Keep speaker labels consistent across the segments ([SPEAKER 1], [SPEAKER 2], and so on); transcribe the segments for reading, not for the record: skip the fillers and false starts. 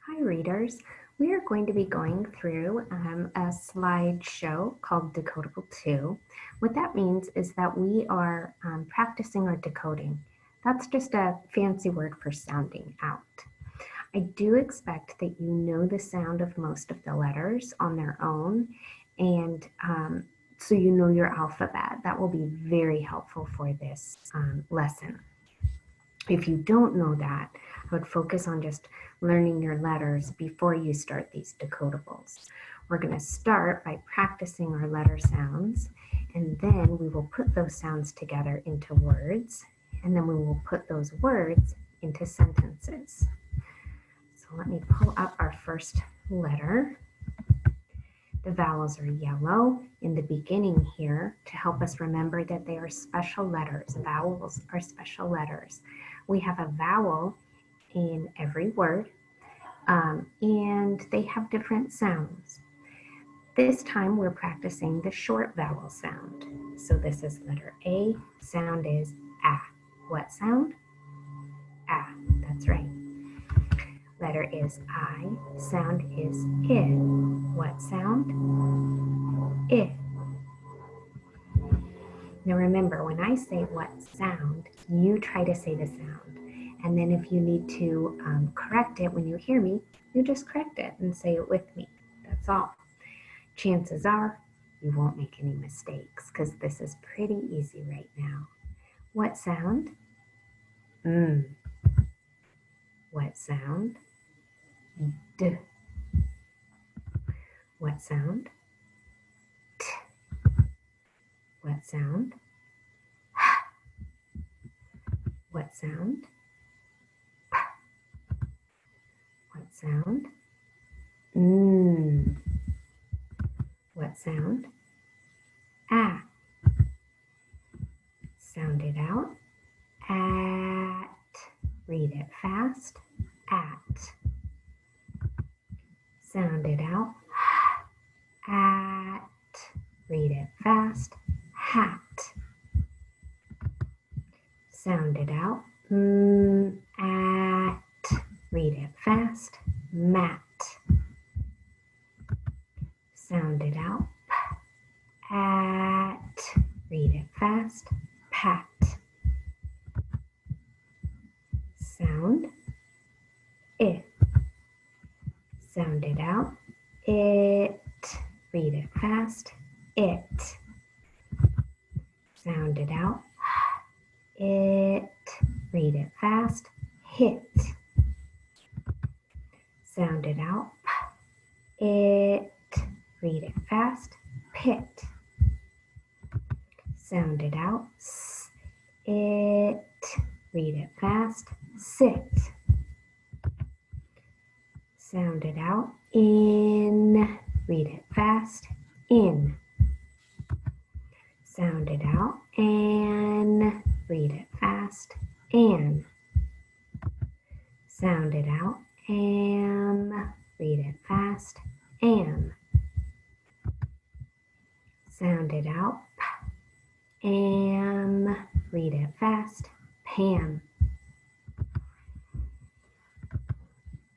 [SPEAKER 1] Hi readers, we are going to be going through a slideshow called Decodable 2. What that means is that we are practicing our decoding. That's just a fancy word for sounding out. I do expect that you know the sound of most of the letters on their own, and so you know your alphabet. That will be very helpful for this lesson. If you don't know that, I would focus on just learning your letters before you start these decodables. We're going to start by practicing our letter sounds, and then we will put those sounds together into words, and then we will put those words into sentences. So let me pull up our first letter. The vowels are yellow in the beginning here to help us remember that they are special letters. Vowels are special letters. We have a vowel in every word, and they have different sounds. This time we're practicing the short vowel sound. So this is letter A, sound is A. What sound? A, that's right. Letter is I, sound is I. What sound? I. Now remember, when I say what sound, you try to say the sound. And then if you need to correct it when you hear me, you just correct it and say it with me. That's all. Chances are you won't make any mistakes because this is pretty easy right now. What sound? What sound? D. What sound? T. What sound? What sound? P. What sound? What sound? Ah. Sound it out. At. Read it fast. At. Sound it out. At. Read it fast. Hat. Sound it out. At. Read it fast. Mat. Sound it out. At. Read it fast. Pat. Sound. It. Sound it out. It. Read it fast. It. Sound it out. It. Read it fast. Hit. Sound it out. It. Read it fast. Pit. Sound it out. It. Read it fast. Sit. Sound it out. In. Read it fast. In. Sound it out. An. Read it fast. An. Sound it out. Am. Read it fast. Am. Sound it out. Am. Read it fast. Pam.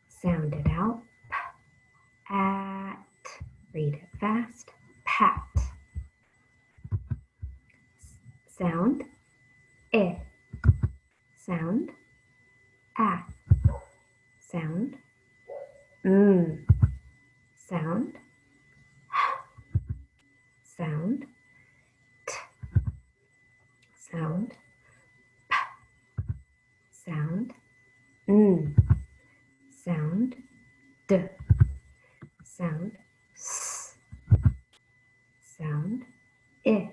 [SPEAKER 1] Sound it out. At. Read it fast. Pat. Sound. I. Sound. A. Sound. Sound. Sound. T. Sound. P. Sound. Sound. D. Sound. S. Sound. I.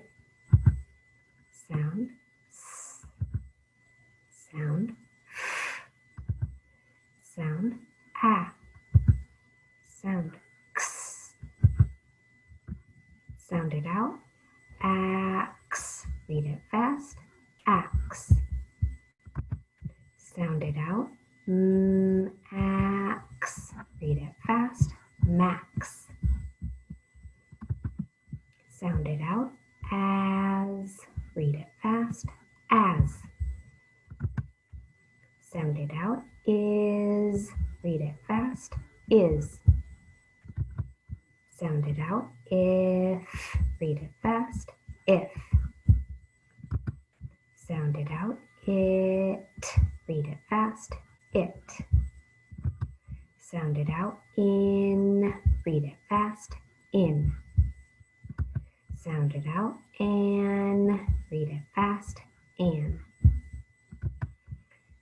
[SPEAKER 1] Sound. S. Sound. F. Sound. A. Sound. X. Sound it out. Axe. Read it fast. Axe. Sound it out. Axe. Read it fast. Max. Sound it out. As. Read it fast. As. Sound it out. Is. Read it fast. Is. Sound it out. If. Read it fast. If. Sound it out. It. Read it fast. It. Sound it out. In. Read it fast. In. Sound it out. An. Read it fast. An.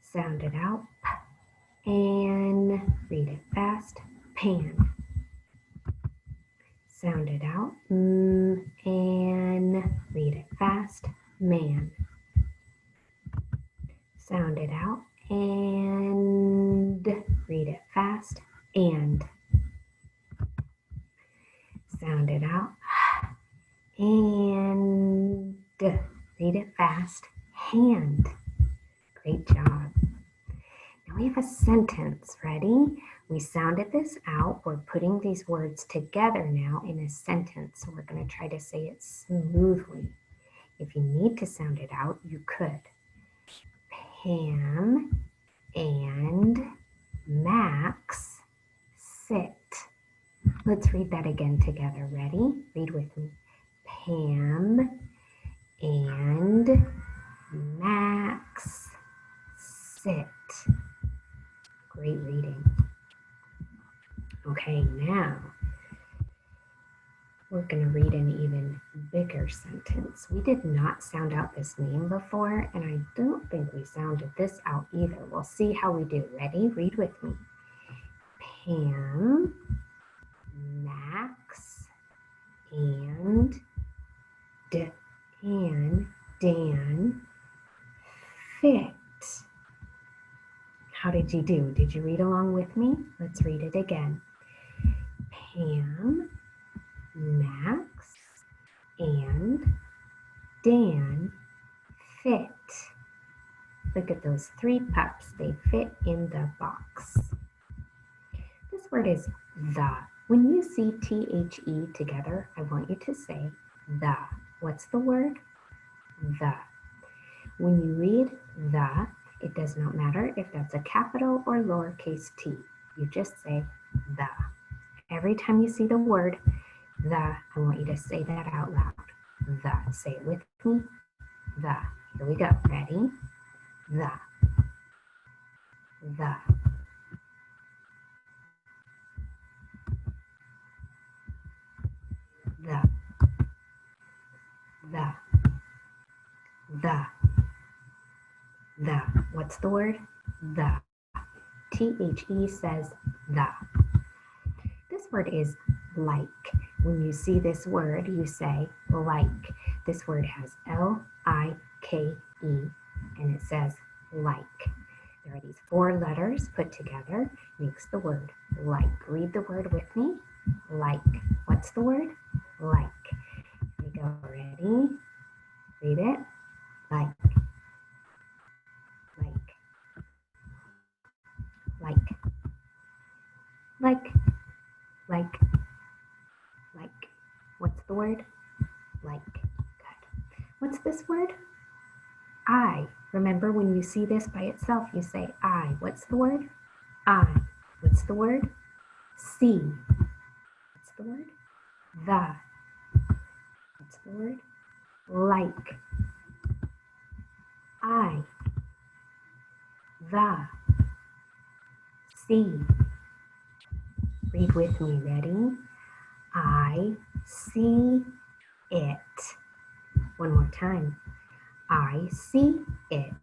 [SPEAKER 1] Sound it out. And. Read it fast. Pan. Sound it out. And. Read it fast. Man. Sound it out. And. Read it fast. And. Sound it out. And. Read it fast. Hand. Great job. Now we have a sentence. Ready? We sounded this out. We're putting these words together now in a sentence. So we're going to try to say it smoothly. If you need to sound it out, you could. Pam and Max sit. Let's read that again together. Ready? Read with me. Pam and Max sit. Great reading. Okay, now we're going to read an even bigger sentence. We did not sound out this name before, and I don't think we sounded this out either. We'll see how we do. Ready? Read with me. Pam, Max, and Dan fit. How did you do? Did you read along with me? Let's read it again. Pam, Max, and Dan fit. Look at those 3 pups. They fit in the box. This word is the. When you see T-H-E together, I want you to say the. What's the word? The. When you read the, it does not matter if that's a capital or lowercase t. You just say the. Every time you see the word the, I want you to say that out loud. The. Say it with me. The. Here we go. Ready? The. The. The. The. The. The. What's the word? The. T-H-E says the. This word is like. When you see this word, you say like. This word has L-I-K-E, and it says like. There are these 4 letters put together, makes the word like. Read the word with me. Like. What's the word? Like. Here we go. Ready? Read it. Like. Like. Like. Like. Like. What's the word? Like. Good. What's this word? I. Remember, when you see this by itself, you say I. What's the word? I. What's the word? See. What's the word? The. What's the word? Like. I. The. See. Read with me. Ready? I see it. One more time. I see it.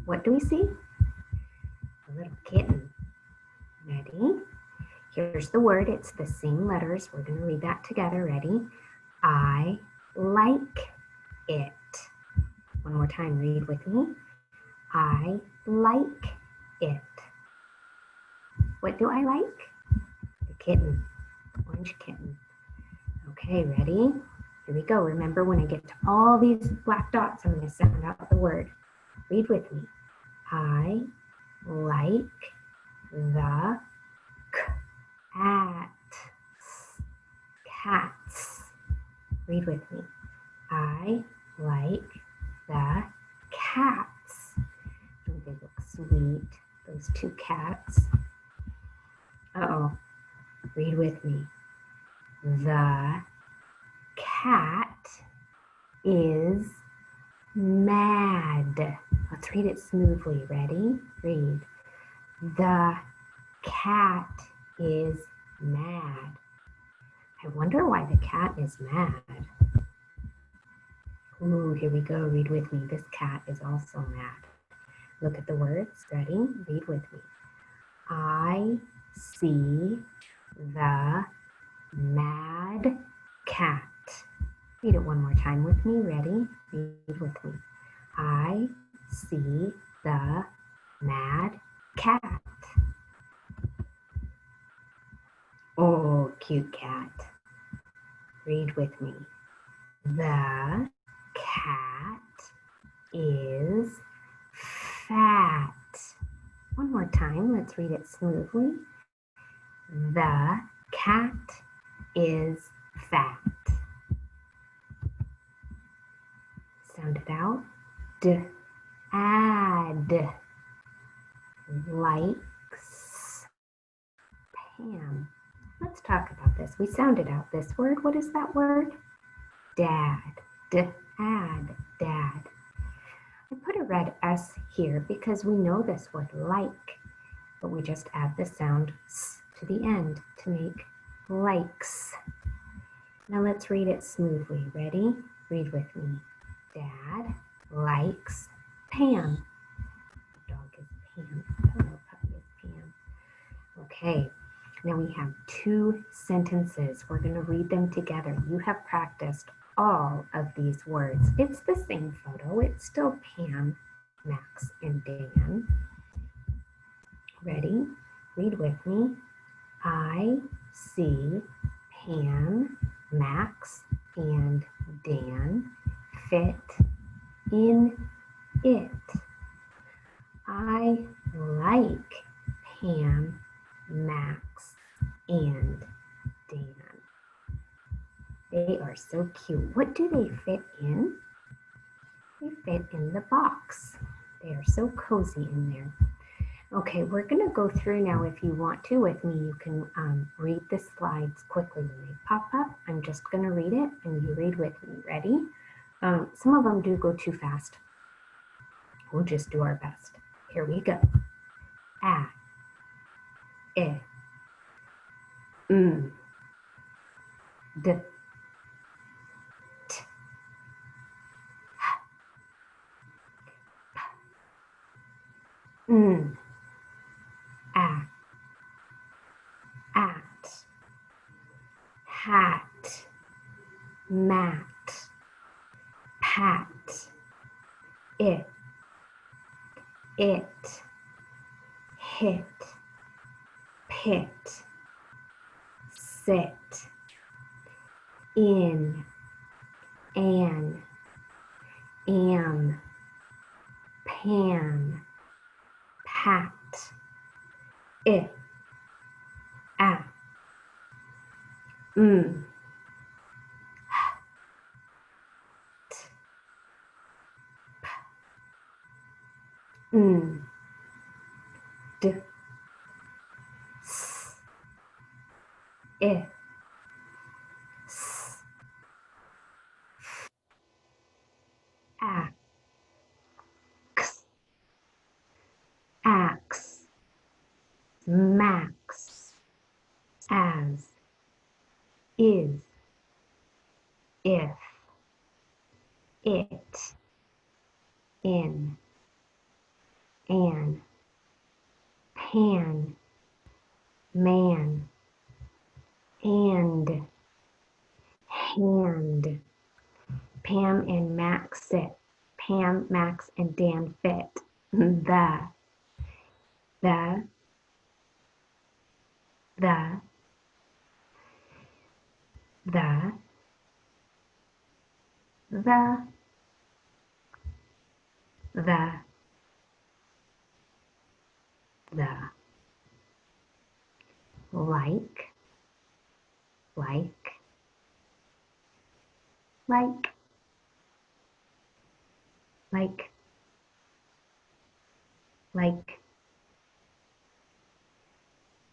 [SPEAKER 1] What do we see? A little kitten. Ready? Here's the word. It's the same letters. We're going to read that together. Ready? I like it. One more time. Read with me. I like it. What do I like? The kitten. Orange kitten. Okay, ready? Here we go. Remember, when I get to all these black dots, I'm going to sound out the word. Read with me. I like the cats. Read with me. I like the cats. Don't they look sweet? Those 2 cats. Uh-oh, read with me. The cat is mad. Let's read it smoothly. Ready? Read. The cat is mad. I wonder why the cat is mad. Ooh, here we go. Read with me. This cat is also mad. Look at the words. Ready? Read with me. I see the mad cat. Read it one more time with me. Ready? Read with me. I see the mad cat. Oh, cute cat. Read with me. The cat is fat. One more time. Let's read it smoothly. The cat is fat. Sound it out. Add. Likes. Pam. Let's talk about this. We sounded out this word. What is that word? Dad. Add. Dad. I put a red S here because we know this word like, but we just add the sound S to the end to make likes. Now let's read it smoothly. Ready? Read with me. Dad likes Pam. The dog is Pam. The little puppy is Pam. Okay, now we have two sentences. We're going to read them together. You have practiced all of these words. It's the same photo. It's still Pam, Max, and Dan. Ready? Read with me. I see Pam, Max, and Dan fit in it. I like Pam, Max, and Dan. They are so cute. What do they fit in? They fit in the box. They are so cozy in there. Okay, we're going to go through now. If you want to with me, you can read the slides quickly when they pop up. I'm just going to read it and you read with me. Ready? Some of them do go too fast. We'll just do our best. Here we go. A, I, D, T, N, at, hat, mat, pat, it, hit, pit, sit, in, an, am, pan, pat, it, at, d, s, I, s, ax, axe, max, as, is, if, it, in, an, pan, man, and, hand. Pam and Max sit. Pam, Max, and Dan fit. The, the, the, the, the, the, like, like, like, like, like,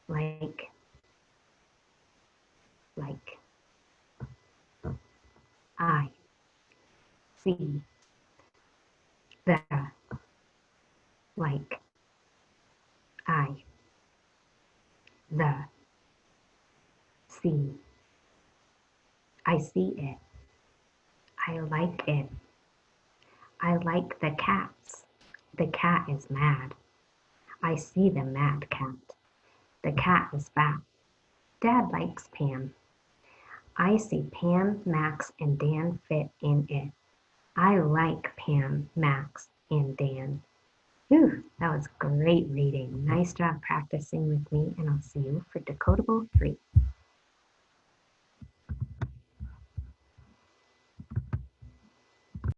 [SPEAKER 1] like, see, the, like, I, the, see, I see it, I like it, I like the cats, the cat is mad, I see the mad cat, the cat is fat, Dad likes Pam, I see Pam, Max, and Dan fit in it. I like Pam, Max, and Dan. Whew, that was great reading. Nice job practicing with me, and I'll see you for Decodable 3.